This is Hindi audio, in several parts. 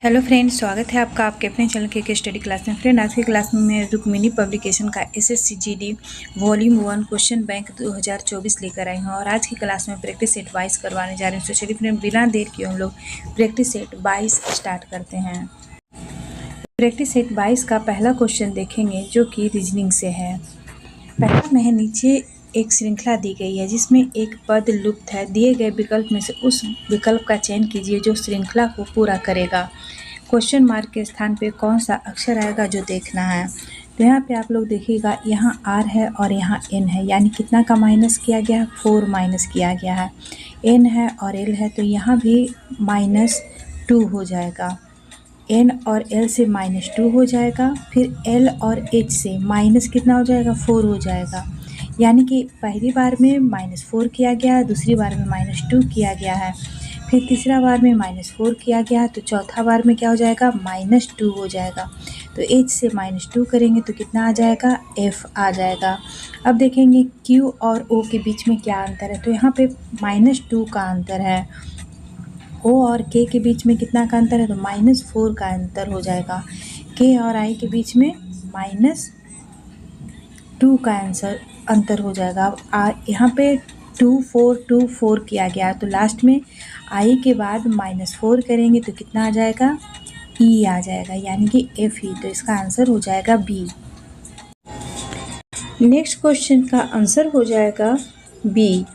हेलो फ्रेंड्स, स्वागत है आपका आपके अपने चैनल के स्टडी क्लास में। फ्रेंड, आज की क्लास में मैं रुक्मिणी पब्लिकेशन का SSCGD वॉल्यूम 1 क्वेश्चन बैंक 2024 लेकर आई हूँ और आज की क्लास में प्रैक्टिस सेट 22 करवाने जा रहे हैं। तो चलिए फ्रेंड, बिना देर किए हम लोग प्रैक्टिस सेट 22 स्टार्ट करते हैं। प्रैक्टिस सेट 22 का पहला क्वेश्चन देखेंगे जो कि रीजनिंग से है। पहला में नीचे एक श्रृंखला दी गई है जिसमें एक पद लुप्त है। दिए गए विकल्प में से उस विकल्प का चयन कीजिए जो श्रृंखला को पूरा करेगा। क्वेश्चन मार्क के स्थान पे कौन सा अक्षर आएगा जो देखना है। तो यहाँ पे आप लोग देखिएगा, यहाँ R है और यहाँ N है, यानी कितना का माइनस किया गया है, 4 माइनस किया गया है। N है और L है तो यहाँ भी -2 हो जाएगा। N और L से -2 हो जाएगा। फिर L और H से माइनस कितना हो जाएगा, 4 हो जाएगा। यानी कि पहली बार में -4 किया गया है, दूसरी बार में -2 किया गया है, फिर तीसरा बार में -4 किया गया है, तो चौथा बार में क्या हो जाएगा, -2 हो जाएगा। तो H से -2 करेंगे तो कितना आ जाएगा, F आ जाएगा। अब देखेंगे Q और O के बीच में क्या अंतर है। तो यहाँ पे -2 का अंतर है। O और K के बीच में कितना का अंतर है, तो -4 का अंतर हो जाएगा। K और I के बीच में -2 का अंतर हो जाएगा। अब यहाँ पे 2 4 2 4 किया गया तो लास्ट में I के बाद -4 करेंगे तो कितना आ जाएगा, E आ जाएगा, यानी कि FE। तो इसका आंसर हो जाएगा B। नेक्स्ट क्वेश्चन का आंसर हो जाएगा B।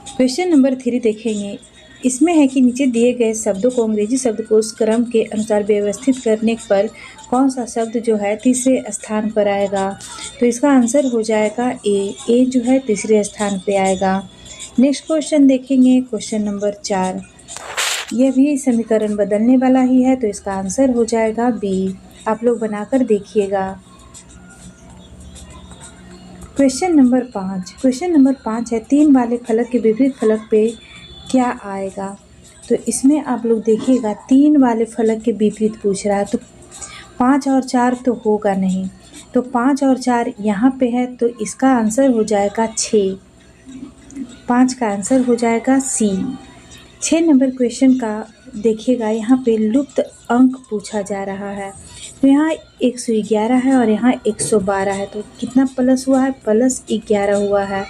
क्वेश्चन नंबर 3 देखेंगे। इसमें है कि नीचे दिए गए शब्दों को अंग्रेजी शब्दकोश क्रम के अनुसार व्यवस्थित करने पर कौन सा शब्द जो है तीसरे स्थान पर आएगा। तो इसका आंसर हो जाएगा ए जो है तीसरे स्थान पे आएगा। नेक्स्ट क्वेश्चन देखेंगे, क्वेश्चन नंबर 4। यह भी समीकरण बदलने वाला ही है तो इसका आंसर हो जाएगा बी। आप लोग बनाकर देखिएगा। Question number 5। क्वेश्चन नंबर 5 है 3 वाले फलक के विपरीत फलक पे क्या आएगा। तो इसमें आप लोग देखिएगा, 3 वाले फलक के विपरीत पूछ रहा है तो 5 और 4 तो होगा नहीं, तो 5 और 4 यहाँ पे है तो इसका आंसर हो जाएगा 6। 5 का आंसर हो जाएगा सी। 6 नंबर क्वेश्चन का देखिएगा, यहाँ पे लुप्त अंक पूछा जा रहा है। तो यहाँ 111 है और यहाँ 112 है तो कितना प्लस हुआ है, +11 हुआ है।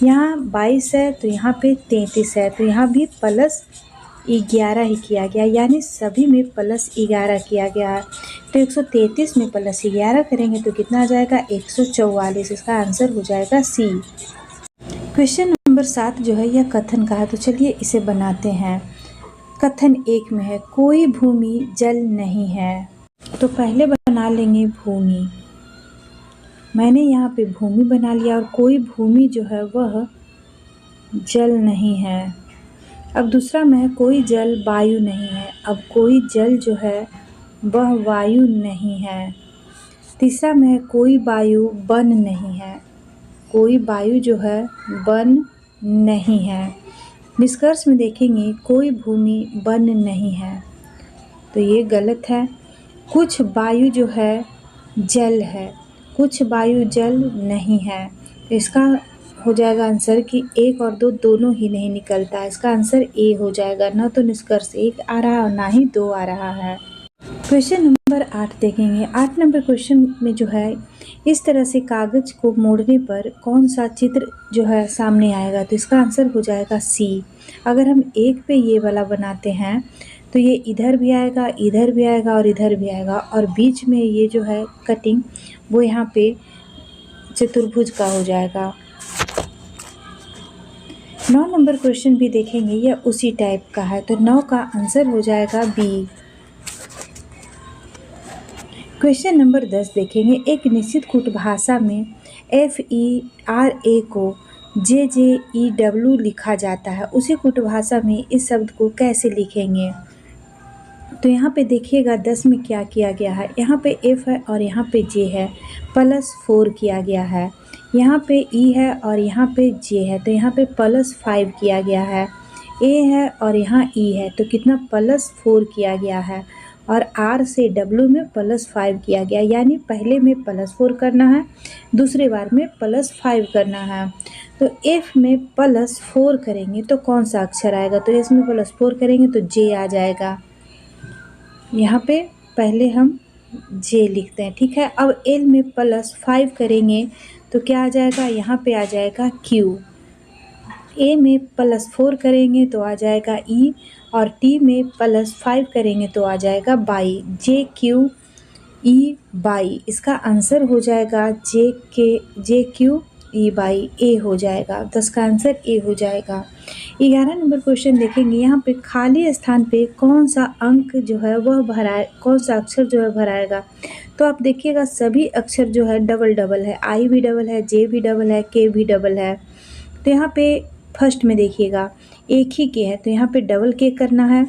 यहाँ 22 है तो यहाँ पे 33 है तो यहाँ भी +11 ही किया गया, यानी सभी में +11 किया गया है। तो 133 में +11 करेंगे तो कितना आ जाएगा, 144। इसका आंसर हो जाएगा सी। क्वेश्चन नंबर 7 जो है यह कथन का है तो चलिए इसे बनाते हैं। कथन 1 में है कोई भूमि जल नहीं है। तो पहले बना लेंगे भूमि। मैंने यहाँ पे भूमि बना लिया और कोई भूमि जो है वह जल नहीं है। अब दूसरा में है कोई जल वायु नहीं है। अब कोई जल जो है वह वायु नहीं है। तीसरा में है कोई वायु वन नहीं है। कोई वायु जो है वन नहीं है। निष्कर्ष में देखेंगे कोई भूमि वन नहीं है तो ये गलत है। कुछ वायु जो है जल है, कुछ वायु जल नहीं है। तो इसका हो जाएगा आंसर कि 1 और 2 दोनों ही नहीं निकलता। इसका आंसर ए हो जाएगा। ना तो निष्कर्ष 1 आ रहा है और ना ही 2 आ रहा है। क्वेश्चन नंबर 8 देखेंगे। 8 नंबर क्वेश्चन में जो है इस तरह से कागज को मोड़ने पर कौन सा चित्र जो है सामने आएगा। तो इसका आंसर हो जाएगा सी। अगर हम एक पे ये वाला बनाते हैं तो ये इधर भी आएगा, इधर भी आएगा और इधर भी आएगा, और बीच में ये जो है कटिंग वो यहाँ पे चतुर्भुज का हो जाएगा। 9 नंबर क्वेश्चन भी देखेंगे, यह उसी टाइप का है तो 9 का आंसर हो जाएगा बी। क्वेश्चन नंबर 10 देखेंगे। एक निश्चित कूटभाषा में FERA को JJEW लिखा जाता है, उसी कूटभाषा में इस शब्द को कैसे लिखेंगे। तो यहाँ पे देखिएगा 10 में क्या किया गया है, यहाँ पे F है और यहाँ पे J है, +4 किया गया है। यहाँ पे E है और यहाँ पे J है तो यहाँ पे +5 किया गया है। A है और यहाँ E है तो कितना +4 किया गया है। और R से W में +5 किया गया, यानी पहले में +4 करना है, दूसरे बार में +5 करना है। तो F में +4 करेंगे तो कौन सा अक्षर आएगा? तो S में +4 करेंगे तो J आ जाएगा। यहाँ पे पहले हम J लिखते हैं, ठीक है। अब L में +5 करेंगे तो क्या आ जाएगा? यहाँ पे आ जाएगा Q। A में +4 करेंगे तो आ जाएगा E, और T में +5 करेंगे तो आ जाएगा बाई। JQE/, इसका आंसर हो जाएगा JQE/A हो जाएगा। 10 का आंसर A हो जाएगा। 11 नंबर क्वेश्चन देखेंगे, यहाँ पे खाली स्थान पे कौन सा अंक जो है वह भरा, कौन सा अक्षर जो है भराएगा? तो आप देखिएगा सभी अक्षर जो है डबल डबल है, I भी डबल है, J भी डबल है, K भी डबल है। तो यहाँ पे फर्स्ट में देखिएगा एक ही के है तो यहाँ पे डबल के करना है।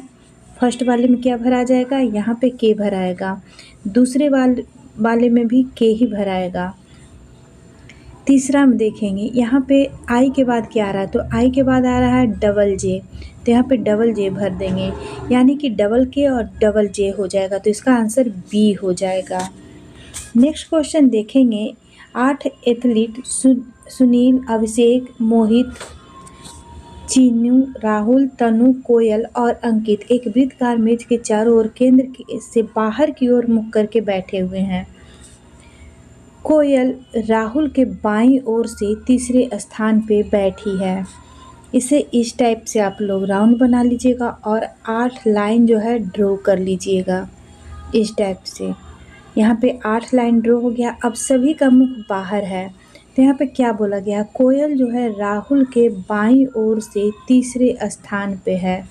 फर्स्ट वाले में क्या भरा जाएगा? यहाँ पे के भराएगा। दूसरे वाले में भी के ही भराएगा। तीसरा में देखेंगे यहाँ पे आई के बाद क्या आ रहा है? तो आई के बाद आ रहा है डबल जे, तो यहाँ पे डबल जे भर देंगे, यानी कि डबल के और डबल जे हो जाएगा। तो इसका आंसर बी हो जाएगा। नेक्स्ट क्वेश्चन देखेंगे, 8 एथलीट सुनील, अभिषेक, मोहित, चीनू, राहुल, तनु, कोयल और अंकित एक वृत्ताकार मेज के चारों ओर केंद्र से बाहर की ओर मुख करके बैठे हुए हैं। कोयल राहुल के बाईं ओर से तीसरे स्थान पे बैठी है। इसे इस टाइप से आप लोग राउंड बना लीजिएगा और 8 लाइन जो है ड्रॉ कर लीजिएगा इस टाइप से। यहाँ पे 8 लाइन ड्रॉ हो गया। अब सभी का मुख बाहर है, तो यहाँ पे क्या बोला गया? कोयल जो है राहुल के बाईं ओर से तीसरे स्थान पे है,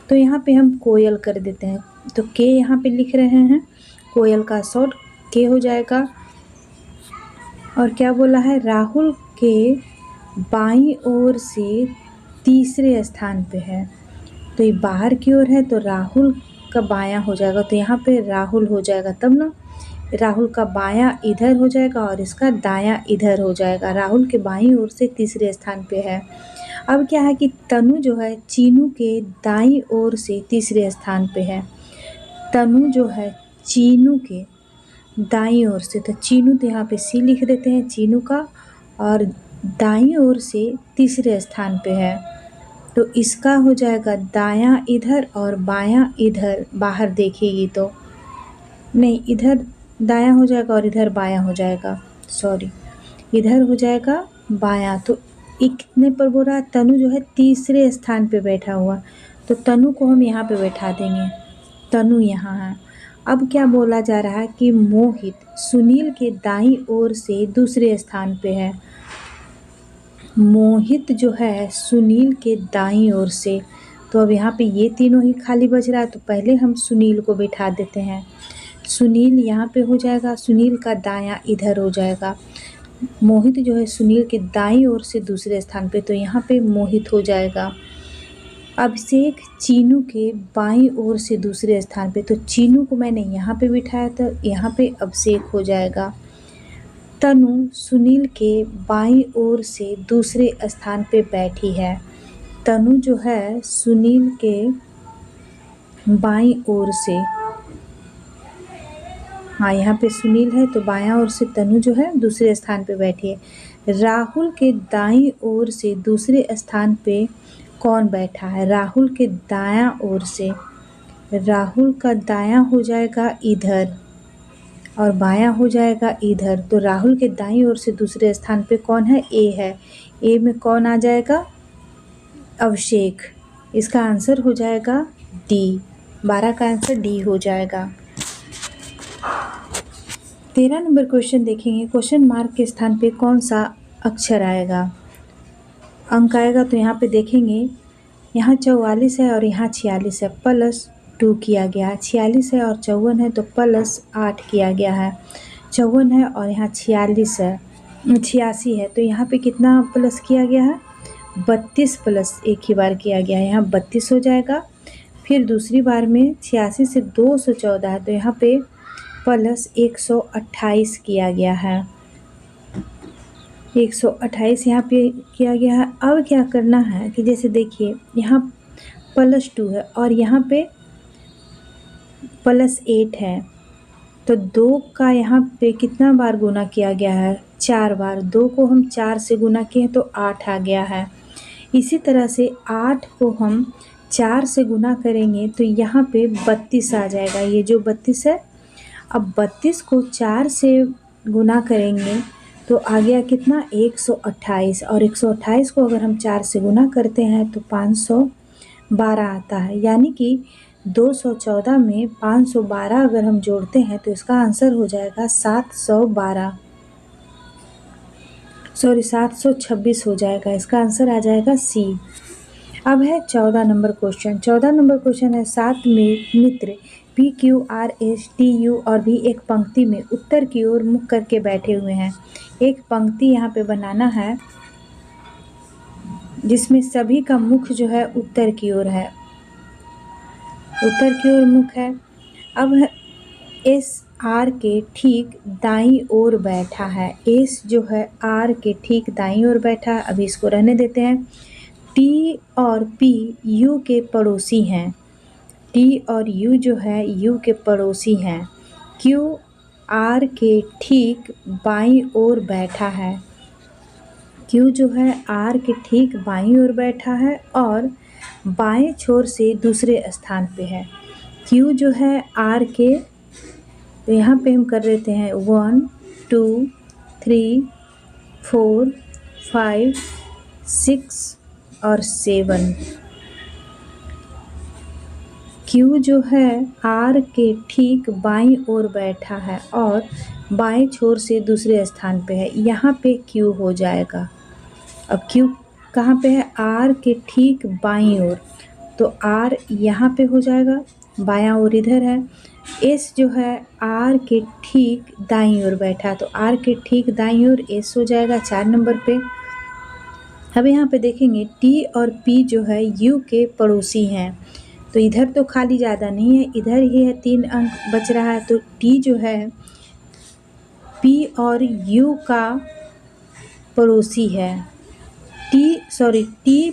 तो यहाँ पे हम कोयल कर देते हैं। तो के यहाँ पे लिख रहे हैं, कोयल का शॉर्ट के हो जाएगा। और क्या बोला है? राहुल के बाईं ओर से तीसरे स्थान पे है, तो ये बाहर की ओर है तो राहुल का बायां हो जाएगा, तो यहाँ पे राहुल हो जाएगा, तब ना राहुल का बायां इधर हो जाएगा और इसका दायां इधर हो जाएगा। राहुल के बाईं ओर से तीसरे स्थान पे है। अब क्या है कि तनु जो है चीनू के दाईं ओर से तीसरे स्थान पे है। तनु जो है चीनू के दाईं ओर से, तो चीनू तो यहाँ पे सी लिख देते हैं चीनू का, और दाईं ओर से तीसरे स्थान पे है, तो इसका हो जाएगा दायां इधर और बायां इधर। बाहर देखिएगी तो नहीं, इधर दायां हो जाएगा और इधर बायां हो जाएगा, सॉरी इधर हो जाएगा बायां। तो कितने पर बोल रहा है? तनु जो है तीसरे स्थान पे बैठा हुआ, तो तनु को हम यहाँ पे बैठा देंगे, तनु यहाँ है। अब क्या बोला जा रहा है कि मोहित सुनील के दाईं ओर से दूसरे स्थान पे है। मोहित जो है सुनील के दाईं ओर से, तो अब यहाँ पे ये तीनों ही खाली बच रहा है, तो पहले हम सुनील को बिठा देते हैं। सुनील यहाँ पे हो जाएगा, सुनील का दायां इधर हो जाएगा। मोहित जो है सुनील के दाईं ओर से दूसरे स्थान पे, तो यहाँ पे मोहित हो जाएगा। अभिषेक चीनू के बाईं ओर से दूसरे स्थान पे, तो चीनू को मैंने यहाँ पे बिठाया तो यहाँ पे अभिषेक हो जाएगा। तनु सुनील के बाईं ओर से दूसरे स्थान पे बैठी है। तनु जो है सुनील के बाईं ओर से, हाँ यहाँ पे सुनील है तो बायां ओर से तनु जो है दूसरे स्थान पे बैठी है। राहुल के दाईं ओर से दूसरे स्थान पे कौन बैठा है? राहुल के दायां ओर से, राहुल का दायां हो जाएगा इधर और बायां हो जाएगा इधर, तो राहुल के दाईं ओर से दूसरे स्थान पे कौन है? ए है। ए में कौन आ जाएगा? अभिषेक। इसका आंसर हो जाएगा डी। 12 का आंसर डी हो जाएगा। 13 नंबर क्वेश्चन देखेंगे, क्वेश्चन मार्क के स्थान पे कौन सा अक्षर आएगा, अंक आएगा? तो यहाँ पे देखेंगे, यहाँ 44 है और यहाँ 46 है, +2 किया गया। 46 है और 54 है तो +8 किया गया है। 54 है और यहाँ 46 है, 86 है, तो यहाँ पे कितना प्लस किया गया है? 32 प्लस एक ही बार किया गया है, यहाँ 32 हो जाएगा। फिर दूसरी बार में 86 से 214 है, तो यहाँ पे +128 किया गया है। 128 यहाँ पे किया गया है। अब क्या करना है कि जैसे देखिए यहाँ +2 है और यहाँ पे +8 है, तो 2 का यहाँ पे कितना बार गुना किया गया है? 4 बार। 2 को हम 4 से गुना किए तो 8 आ गया है। इसी तरह से 8 को हम 4 से गुना करेंगे तो यहाँ पे 32 आ जाएगा। ये जो 32 है, अब 32 को 4 से गुना करेंगे तो आ गया कितना? 128, और 128 को अगर हम 4 से गुना करते हैं तो 512 आता है। यानी कि 214 में 512 अगर हम जोड़ते हैं तो इसका आंसर हो जाएगा 726 हो जाएगा। इसका आंसर आ जाएगा सी। अब है 14 नंबर क्वेश्चन। 14 नंबर क्वेश्चन है, 7 मित्र PQRSTU और भी एक पंक्ति में उत्तर की ओर मुख करके बैठे हुए हैं। एक पंक्ति यहाँ पे बनाना है जिसमें सभी का मुख जो है उत्तर की ओर है, उत्तर की ओर मुख है। अब एस आर के ठीक दाईं ओर बैठा है। एस जो है आर के ठीक दाईं ओर बैठा है। अभी इसको रहने देते हैं। टी और पी यू के पड़ोसी हैं। टी और यू जो है यू के पड़ोसी हैं। क्यू आर के ठीक बाईं ओर बैठा है। क्यू जो है आर के ठीक बाईं ओर बैठा है और बाएं छोर से दूसरे स्थान पे है। क्यू जो है आर के, तो यहाँ पे हम कर देते हैं 1 2 3 4 5 6 और 7। क्यू जो है आर के ठीक बाईं ओर बैठा है और बाएं छोर से दूसरे स्थान पे है। यहाँ पे क्यू हो जाएगा। अब क्यू कहाँ पे है? आर के ठीक बाईं ओर, तो आर यहाँ पे हो जाएगा, बायां ओर इधर है। एस जो है आर के ठीक दाईं ओर बैठा, तो आर के ठीक दाईं ओर एस हो जाएगा 4 नंबर पे। अब यहाँ पे देखेंगे टी और पी जो है यू के पड़ोसी हैं, तो इधर तो खाली ज़्यादा नहीं है, इधर ही है 3 अंक बच रहा है। तो टी जो है पी और यू का पड़ोसी है। टी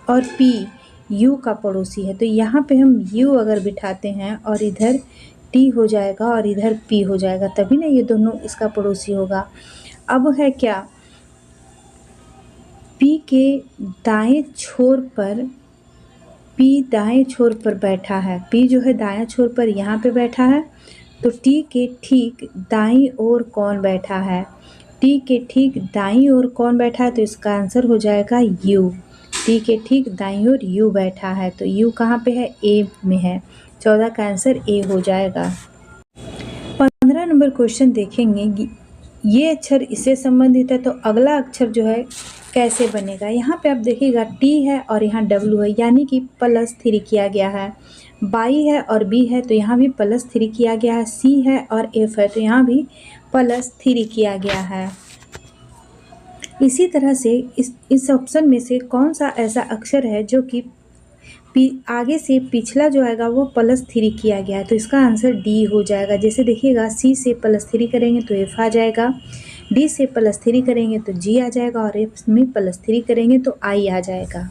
और पी यू का पड़ोसी है, तो यहाँ पे हम यू अगर बिठाते हैं और इधर टी हो जाएगा और इधर पी हो जाएगा, तभी ना ये दोनों इसका पड़ोसी होगा। अब है क्या? पी के दाएं छोर पर, पी दाएं छोर पर बैठा है। पी जो है दाएं छोर पर यहाँ पे बैठा है, तो टी के ठीक दाईं ओर कौन बैठा है? टी के ठीक दाईं ओर कौन बैठा है? तो इसका आंसर हो जाएगा यू। टी के ठीक दाईं ओर यू बैठा है, तो यू कहाँ पे है? ए में है। 14 का आंसर ए हो जाएगा। 15 नंबर क्वेश्चन देखेंगे, ये अक्षर इससे संबंधित है तो अगला अक्षर जो है कैसे बनेगा। यहाँ पे आप देखिएगा टी है और यहाँ डब्लू है, यानी कि +3 किया गया है। बाई है और बी है, तो यहाँ भी +3 किया गया है। सी है और एफ है, तो यहाँ भी +3 किया गया है। इसी तरह से इस ऑप्शन में से कौन सा ऐसा अक्षर है जो कि आगे से पिछला जो आएगा वो +3 किया गया है, तो इसका आंसर डी हो जाएगा। जैसे देखिएगा सी से +3 करेंगे तो एफ आ जाएगा, डी से +3 करेंगे तो जी आ जाएगा और एफ में +3 करेंगे तो आई आ जाएगा।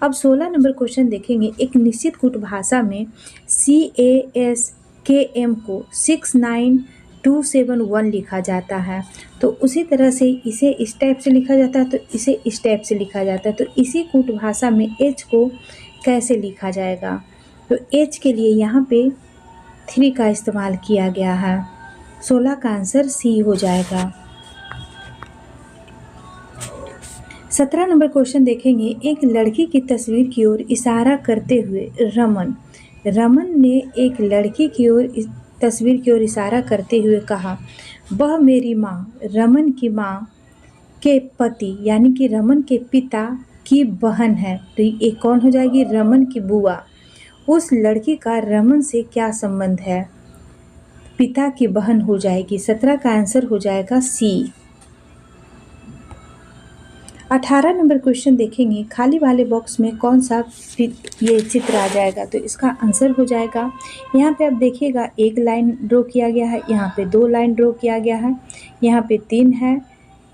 अब 16 नंबर क्वेश्चन देखेंगे, एक निश्चित कूट भाषा में CASKM को 69271 लिखा जाता है, तो उसी तरह से इसे इस टाइप से लिखा जाता है, तो इसे इस टाइप से लिखा जाता है। तो इसी कूट भाषा में एच को कैसे लिखा जाएगा? तो एच के लिए यहाँ पे 3 का इस्तेमाल किया गया है। 16 का आंसर सी हो जाएगा। 17 नंबर क्वेश्चन देखेंगे, एक लड़की की तस्वीर की ओर इशारा करते हुए रमन ने एक लड़की की ओर तस्वीर की ओर इशारा करते हुए कहा, वह मेरी माँ, रमन की माँ के पति यानी कि रमन के पिता की बहन है। तो ये कौन हो जाएगी? रमन की बुआ। उस लड़की का रमन से क्या संबंध है? पिता की बहन हो जाएगी। 17 का आंसर हो जाएगा सी। 18 नंबर क्वेश्चन देखेंगे, खाली वाले बॉक्स में कौन सा ये चित्र आ जाएगा? तो इसका आंसर हो जाएगा, यहाँ पे आप देखिएगा 1 लाइन ड्रॉ किया गया है, यहाँ पे 2 लाइन ड्रॉ किया गया है, यहाँ पे 3 है,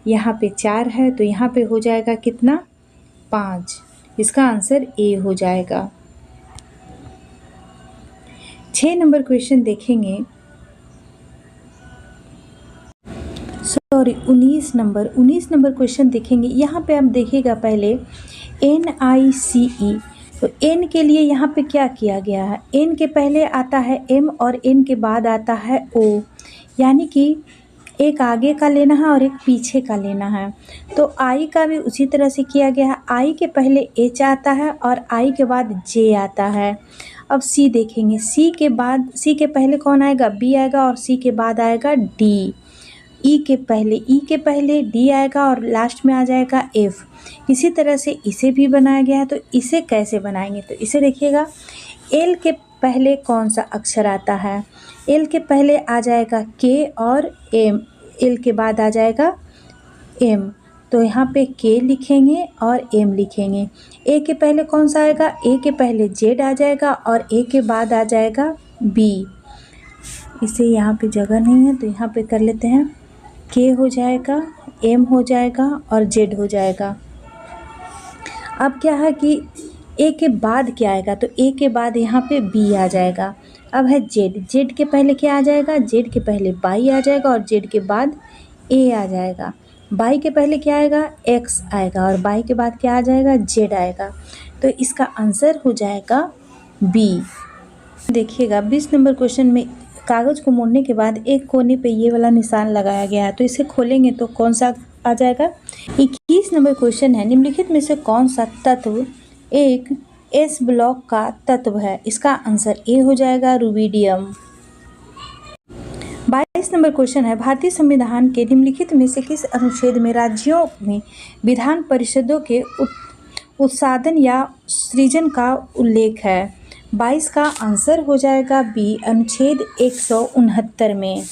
यहाँ पे 4 है, तो यहाँ पे हो जाएगा कितना? 5। इसका आंसर ए हो जाएगा। 6 नंबर क्वेश्चन देखेंगे, सॉरी 19 नंबर क्वेश्चन देखेंगे। यहाँ पे आप देखिएगा पहले NICE, तो N के लिए यहाँ पे क्या किया गया है, N के पहले आता है M और N के बाद आता है O, यानी कि एक आगे का लेना है और एक पीछे का लेना है। तो I का भी उसी तरह से किया गया है, I के पहले H आता है और I के बाद J आता है। अब C देखेंगे, C के पहले कौन आएगा, B आएगा और C के बाद आएगा D। ई के पहले डी आएगा और लास्ट में आ जाएगा एफ। इसी तरह से इसे भी बनाया गया है। तो इसे कैसे बनाएंगे, तो इसे देखिएगा, एल के पहले कौन सा अक्षर आता है, एल के पहले आ जाएगा के और एम, एल के बाद आ जाएगा एम, तो यहाँ पे के लिखेंगे और एम लिखेंगे। ए के पहले कौन सा आएगा, ए के पहले जेड आ जाएगा और ए के बाद आ जाएगा बी। इसे यहाँ पे जगह नहीं है तो यहाँ पे कर लेते हैं, के हो जाएगा, एम हो जाएगा और जेड हो जाएगा। अब क्या है कि ए के बाद क्या आएगा, तो ए के बाद यहाँ पे बी आ जाएगा। अब है जेड के पहले क्या आ जाएगा, जेड के पहले बाई आ जाएगा और जेड के बाद ए आ जाएगा। बाई के पहले क्या आएगा, एक्स आएगा और बाई के बाद क्या आ जाएगा, जेड आएगा। तो इसका आंसर हो जाएगा बी। देखिएगा 20 नंबर क्वेश्चन में कागज़ को मोड़ने के बाद एक कोने पे ये वाला निशान लगाया गया है, तो इसे खोलेंगे तो कौन सा आ जाएगा। 21 नंबर क्वेश्चन है, निम्नलिखित में से कौन सा तत्व एक एस ब्लॉक का तत्व है, इसका आंसर ए हो जाएगा, रुबिडियम। 22 नंबर क्वेश्चन है, भारतीय संविधान के निम्नलिखित में से किस अनुच्छेद में राज्यों में विधान परिषदों के उत्साधन या सृजन का उल्लेख है। 22 का आंसर हो जाएगा बी, अनुच्छेद 169 में।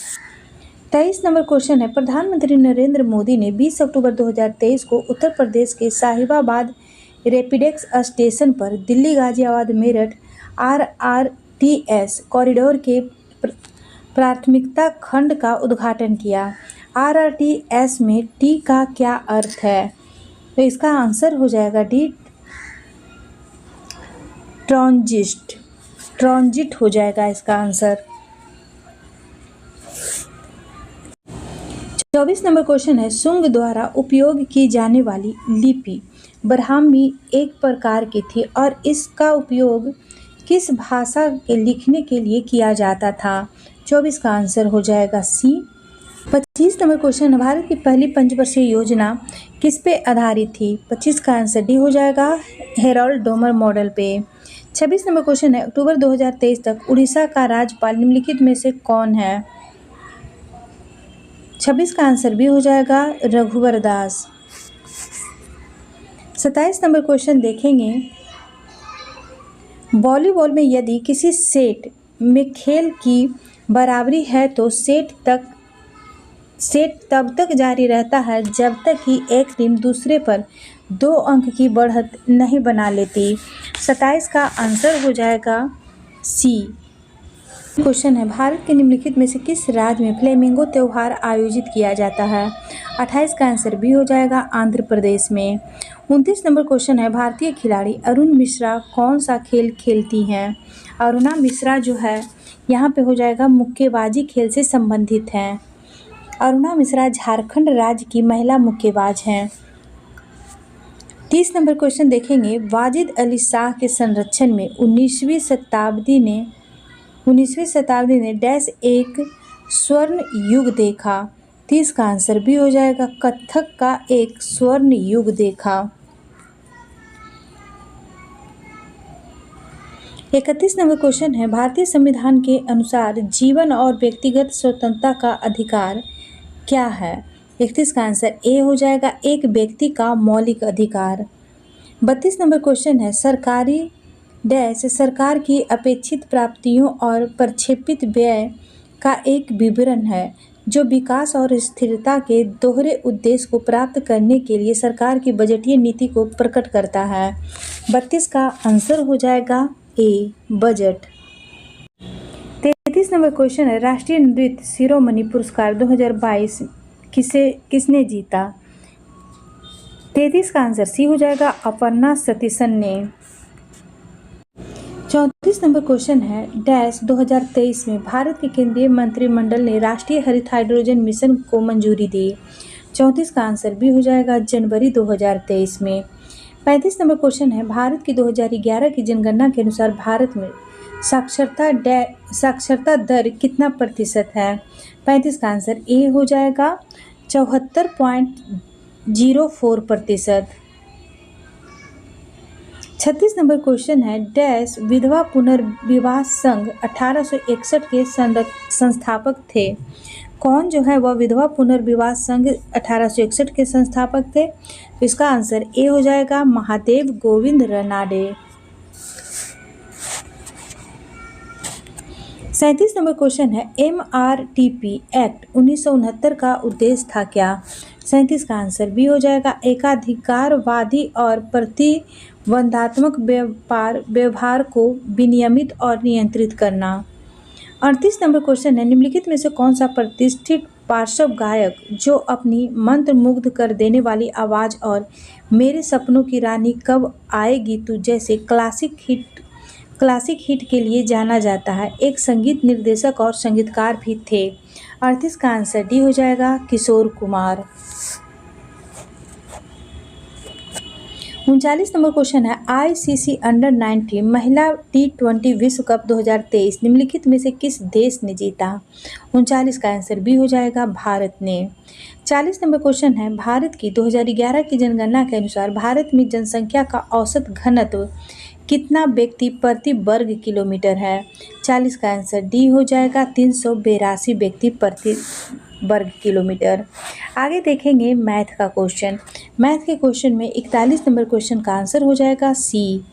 23 नंबर क्वेश्चन है, प्रधानमंत्री नरेंद्र मोदी ने 20 अक्टूबर 2023 को उत्तर प्रदेश के साहिबाबाद रैपिडेक्स स्टेशन पर दिल्ली गाजियाबाद मेरठ RRTS कॉरिडोर के प्राथमिकता खंड का उद्घाटन किया। RRTS में टी का क्या अर्थ है, तो इसका आंसर हो जाएगा डी, ट्रांजिट हो जाएगा इसका आंसर। 24 नंबर क्वेश्चन है, शुंग द्वारा उपयोग की जाने वाली लिपि ब्राह्मी एक प्रकार की थी और इसका उपयोग किस भाषा के लिखने के लिए किया जाता था। 24 का आंसर हो जाएगा सी। 25 नंबर क्वेश्चन है, भारत की पहली पंचवर्षीय योजना किस पे आधारित थी। 25 का आंसर डी हो जाएगा, हेरोल्ड डोमर मॉडल पे। 26 नंबर क्वेश्चन है, अक्टूबर 2023 तक उड़ीसा का राज्यपाल निम्नलिखित में से कौन है। 26 का आंसर भी हो जाएगा, रघुवर दास। 27 नंबर क्वेश्चन देखेंगे, वॉलीबॉल में यदि किसी सेट में खेल की बराबरी है तो सेट तब तक जारी रहता है जब तक कि एक टीम दूसरे पर 2 अंक की बढ़त नहीं बना लेती। 27 का आंसर हो जाएगा सी। क्वेश्चन है, भारत के निम्नलिखित में से किस राज्य में फ्लेमिंगो त्यौहार आयोजित किया जाता है। 28 का आंसर भी हो जाएगा, आंध्र प्रदेश में। 29 नंबर क्वेश्चन है, भारतीय खिलाड़ी अरुण मिश्रा कौन सा खेल खेलती हैं। अरुणा मिश्रा जो है यहाँ पे हो जाएगा, मुक्केबाजी खेल से संबंधित हैं। अरुणा मिश्रा झारखंड राज्य की महिला मुक्केबाज हैं। 30 नंबर क्वेश्चन देखेंगे, वाजिद अली शाह के संरक्षण में 19वीं शताब्दी ने डैश एक स्वर्ण युग देखा। 30 का आंसर भी हो जाएगा, कथक का एक स्वर्ण युग देखा। 31 नंबर क्वेश्चन है, भारतीय संविधान के अनुसार जीवन और व्यक्तिगत स्वतंत्रता का अधिकार क्या है। 31 का आंसर ए हो जाएगा, एक व्यक्ति का मौलिक अधिकार। 32 नंबर क्वेश्चन है, सरकार की अपेक्षित प्राप्तियों और प्रक्षेपित व्यय का एक विवरण है जो विकास और स्थिरता के दोहरे उद्देश्य को प्राप्त करने के लिए सरकार की बजटीय नीति को प्रकट करता है। 32 का आंसर हो जाएगा ए, बजट। 33 नंबर क्वेश्चन है, राष्ट्रीय नृत्य शिरोमणि पुरस्कार 2022 किसने जीता। 33 का आंसर सी हो जाएगा, अपर्णा सतीशन ने। 34 नंबर क्वेश्चन है डैश 2023 में भारत के केंद्रीय मंत्रिमंडल ने राष्ट्रीय हरित हाइड्रोजन मिशन को मंजूरी दी। 34 का आंसर बी हो जाएगा, जनवरी 2023 में। 35 नंबर क्वेश्चन है भारत की 2011 की जनगणना के अनुसार भारत में साक्षरता दर कितना प्रतिशत है। 35 का आंसर ए हो जाएगा, 74.04%। 36 नंबर क्वेश्चन है डैश विधवा पुनर्विवाह संघ 1861 के संस्थापक थे। कौन जो है वह विधवा पुनर्विवाह संघ 1861 के संस्थापक थे। तो इसका आंसर ए हो जाएगा, महादेव गोविंद रनाडे। 37 नंबर क्वेश्चन है MRTP एक्ट 1969 का उद्देश्य था क्या। 37 का आंसर बी हो जाएगा, एकाधिकारवादी और प्रतिबंधात्मक व्यवहार को विनियमित और नियंत्रित करना। 38 नंबर क्वेश्चन है निम्नलिखित में से कौन सा प्रतिष्ठित पार्श्व गायक जो अपनी मंत्रमुग्ध कर देने वाली आवाज़ और मेरे सपनों की रानी कब आएगी तू जैसे क्लासिक हिट के लिए जाना जाता है, एक संगीत निर्देशक और संगीतकार भी थे। 38 का आंसर डी हो जाएगा, किशोर कुमार। 39 नंबर क्वेश्चन है ICC अंडर-19 महिला T20 विश्व कप 2023 निम्नलिखित में से किस देश ने जीता। 39 का आंसर बी हो जाएगा, भारत ने। 40 नंबर क्वेश्चन है भारत की 2011 की जनगणना के अनुसार भारत में जनसंख्या का औसत घनत्व कितना व्यक्ति प्रति वर्ग किलोमीटर है। 40 का आंसर डी हो जाएगा, 382 व्यक्ति प्रति वर्ग किलोमीटर। आगे देखेंगे मैथ का क्वेश्चन। मैथ के क्वेश्चन में 41 नंबर क्वेश्चन का आंसर हो जाएगा सी,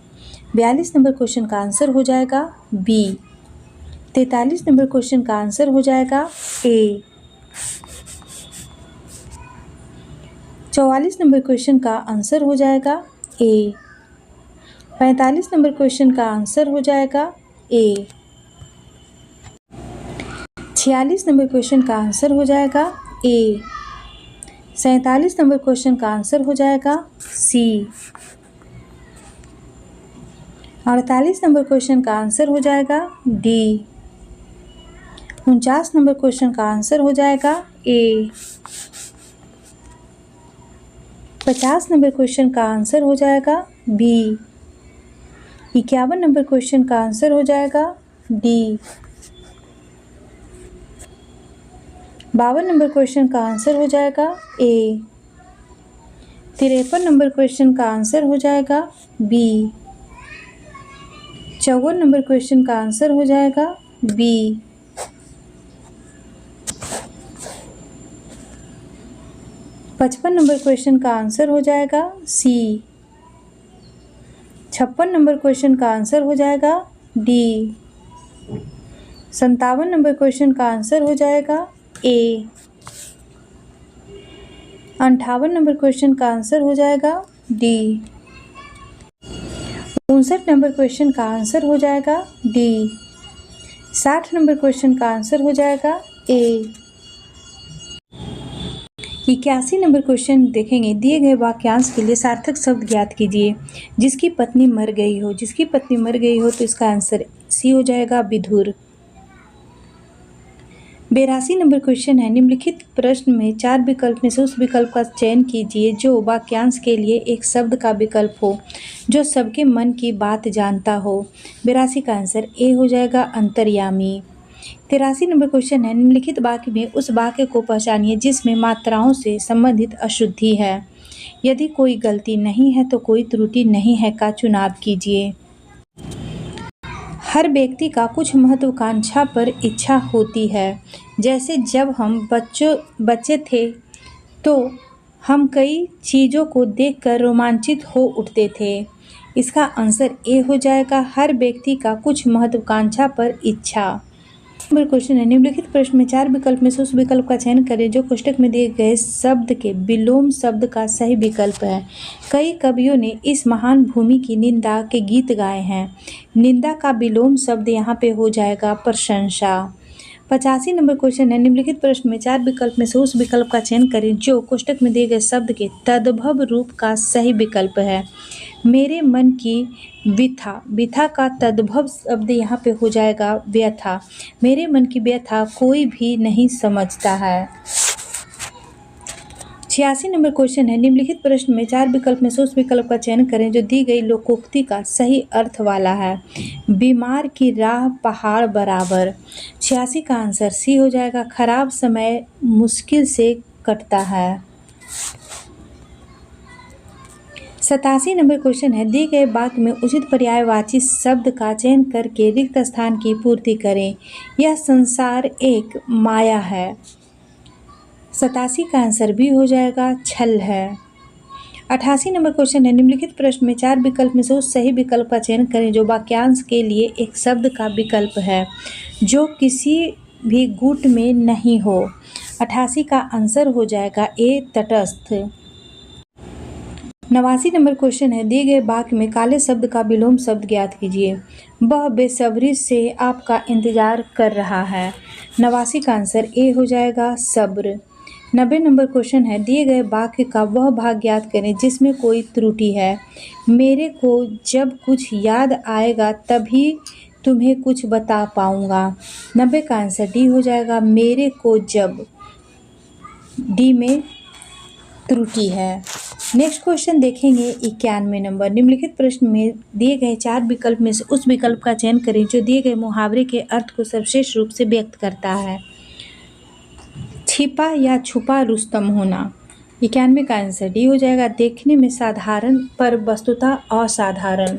42 नंबर क्वेश्चन का आंसर हो जाएगा बी, 43 नंबर क्वेश्चन का आंसर हो जाएगा ए, 44 नंबर क्वेश्चन का आंसर हो जाएगा ए, 45 नंबर क्वेश्चन का आंसर हो जाएगा ए, 46 नंबर क्वेश्चन का आंसर हो जाएगा ए, 47 नंबर क्वेश्चन का आंसर हो जाएगा सी, 48 नंबर क्वेश्चन का आंसर हो जाएगा डी, 49 नंबर क्वेश्चन का आंसर हो जाएगा ए, 50 नंबर क्वेश्चन का आंसर हो जाएगा बी, 51 नंबर क्वेश्चन का आंसर हो जाएगा डी, 52 नंबर क्वेश्चन का आंसर हो जाएगा ए, 53 नंबर क्वेश्चन का आंसर हो जाएगा बी, 54 नंबर क्वेश्चन का आंसर हो जाएगा बी, 55 नंबर क्वेश्चन का आंसर हो जाएगा सी, 56 नंबर क्वेश्चन का आंसर हो जाएगा डी, 57 नंबर क्वेश्चन का आंसर हो जाएगा ए, 58 नंबर क्वेश्चन का आंसर हो जाएगा डी, 59 नंबर क्वेश्चन का आंसर हो जाएगा डी, 60 नंबर क्वेश्चन का आंसर हो जाएगा ए, 81 नंबर क्वेश्चन देखेंगे। दिए गए वाक्यांश के लिए सार्थक शब्द ज्ञात कीजिए। जिसकी पत्नी मर गई हो, जिसकी पत्नी मर गई हो तो इसका आंसर सी हो जाएगा, विधुर। 82 नंबर क्वेश्चन है निम्नलिखित प्रश्न में 4 विकल्प में से उस विकल्प का चयन कीजिए जो वाक्यांश के लिए एक शब्द का विकल्प हो जो सबके मन की बात जानता हो। 82 का आंसर ए हो जाएगा, अंतर्यामी। 83 नंबर क्वेश्चन है निम्नलिखित वाक्य में उस वाक्य को पहचानिए जिसमें मात्राओं से संबंधित अशुद्धि है। यदि कोई गलती नहीं है तो कोई त्रुटि नहीं है का चुनाव कीजिए। हर व्यक्ति का कुछ महत्वाकांक्षा पर इच्छा होती है। जैसे जब हम बच्चे थे तो हम कई चीज़ों को देखकर रोमांचित हो उठते थे। इसका आंसर ए हो जाएगा, हर व्यक्ति का कुछ महत्वाकांक्षा पर इच्छा। नंबर क्वेश्चन है निम्नलिखित प्रश्न में 4 विकल्प में से उस विकल्प का चयन करें जो कोष्ठक में दिए गए शब्द के विलोम शब्द का सही विकल्प है। कई कवियों ने इस महान भूमि की निंदा के गीत गाए हैं। निंदा का विलोम शब्द यहाँ पे हो जाएगा प्रशंसा। 85 नंबर क्वेश्चन है निम्नलिखित प्रश्न में 4 विकल्प में से उस विकल्प का चयन करें जो कोष्ठक में दिए गए शब्द के तद्भव रूप का सही विकल्प है। मेरे मन की व्यथा, व्यथा का तद्भव शब्द यहाँ पे हो जाएगा व्यथा। मेरे मन की व्यथा कोई भी नहीं समझता है। 86 नंबर क्वेश्चन है, निम्नलिखित प्रश्न में 4 विकल्प में से उस विकल्प का चयन करें जो दी गई लोकोक्ति का सही अर्थ वाला है। बीमार की राह पहाड़ बराबर। 86 का आंसर सी हो जाएगा। खराब समय मुश्किल से कटता है। 87 नंबर क्वेश्चन है, दिए गए वाक्य में उचित पर्यायवाची शब्द का चयन करके रिक्त स्थान की पूर्ति करें। यह संसार एक माया है। 87 का आंसर भी हो जाएगा छल है। 88 नंबर क्वेश्चन है, निम्नलिखित प्रश्न में 4 विकल्प में से उस सही विकल्प का चयन करें जो वाक्यांश के लिए एक शब्द का विकल्प है जो किसी भी गुट में नहीं हो। 88 का आंसर हो जाएगा ए तटस्थ। 89 नंबर क्वेश्चन है, दिए गए वाक्य में काले शब्द का विलोम शब्द ज्ञात कीजिए। वह बेसब्री से आपका इंतजार कर रहा है। 89 का आंसर ए हो जाएगा सब्र। 90 नंबर क्वेश्चन है, दिए गए वाक्य का वह भाग ज्ञात करें जिसमें कोई त्रुटि है। मेरे को जब कुछ याद आएगा तभी तुम्हें कुछ बता पाऊंगा। 90 का आंसर डी हो जाएगा मेरे को जब। डी में त्रुटि है। नेक्स्ट क्वेश्चन देखेंगे 91 नंबर, निम्नलिखित प्रश्न में दिए गए 4 विकल्प में से उस विकल्प का चयन करें जो दिए गए मुहावरे के अर्थ को सर्वश्रेष्ठ रूप से व्यक्त करता है। छिपा या छुपा रुस्तम होना। 91 का आंसर डी हो जाएगा। देखने में साधारण पर वस्तुतः असाधारण।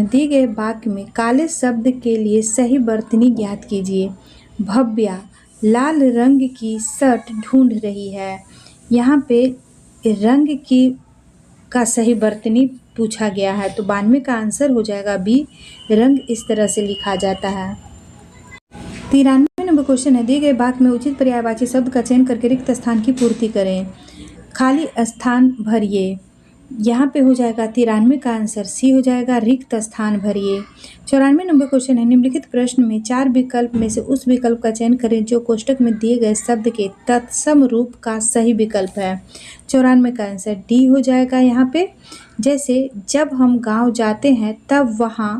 दिए गए वाक्य में काले शब्द के लिए सही वर्तनी ज्ञात कीजिए। भव्या लाल रंग की शर्ट ढूंढ रही है। यहाँ पे रंग की का सही वर्तनी पूछा गया है तो 92 का आंसर हो जाएगा बी। रंग इस तरह से लिखा जाता है। 93 नंबर क्वेश्चन है, दिए गए वाक्य में उचित पर्यायवाची शब्द का चयन करके रिक्त स्थान की पूर्ति करें। खाली स्थान भरिए। यहाँ पे हो जाएगा 93 का आंसर सी हो जाएगा। रिक्त स्थान भरिए। 94 नंबर क्वेश्चन है, निम्नलिखित प्रश्न में 4 विकल्प में से उस विकल्प का चयन करें जो कोष्टक में दिए गए शब्द के तत्सम रूप का सही विकल्प है। 94 का आंसर डी हो जाएगा। यहाँ पे जैसे जब हम गाँव जाते हैं तब वहाँ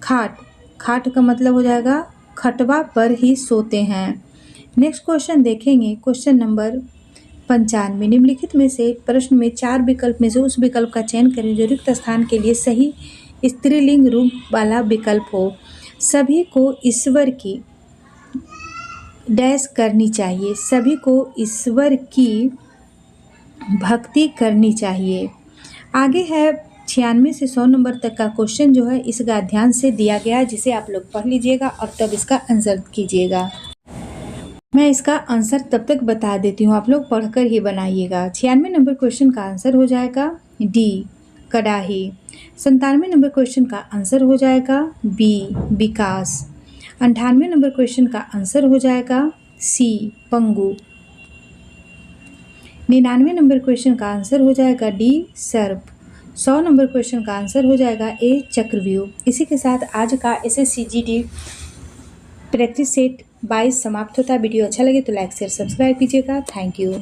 खाट का मतलब हो जाएगा खटवा पर ही सोते हैं। नेक्स्ट क्वेश्चन देखेंगे क्वेश्चन नंबर 95, निम्नलिखित में से प्रश्न में 4 विकल्प में से उस विकल्प का चयन करें जो रिक्त स्थान के लिए सही स्त्रीलिंग रूप वाला विकल्प हो। सभी को ईश्वर की डैश करनी चाहिए। सभी को ईश्वर की भक्ति करनी चाहिए। आगे है 96 से 100 नंबर तक का क्वेश्चन जो है इसका ध्यान से दिया गया है जिसे आप लोग पढ़ लीजिएगा और तब इसका आंसर कीजिएगा। मैं इसका आंसर तब तक बता देती हूँ, आप लोग पढ़कर ही बनाइएगा। 96 नंबर क्वेश्चन का आंसर हो जाएगा डी कड़ाही। 97 नंबर क्वेश्चन का आंसर हो जाएगा बी विकास। 98 नंबर क्वेश्चन का आंसर हो जाएगा सी पंगु। 99 नंबर क्वेश्चन का आंसर हो जाएगा डी सर्प। 100 नंबर क्वेश्चन का आंसर हो जाएगा ए चक्रव्यूह। इसी के साथ आज का SSC GD प्रैक्टिस सेट 22 समाप्त होता है। वीडियो अच्छा लगे तो लाइक शेयर सब्सक्राइब कीजिएगा। Thank you.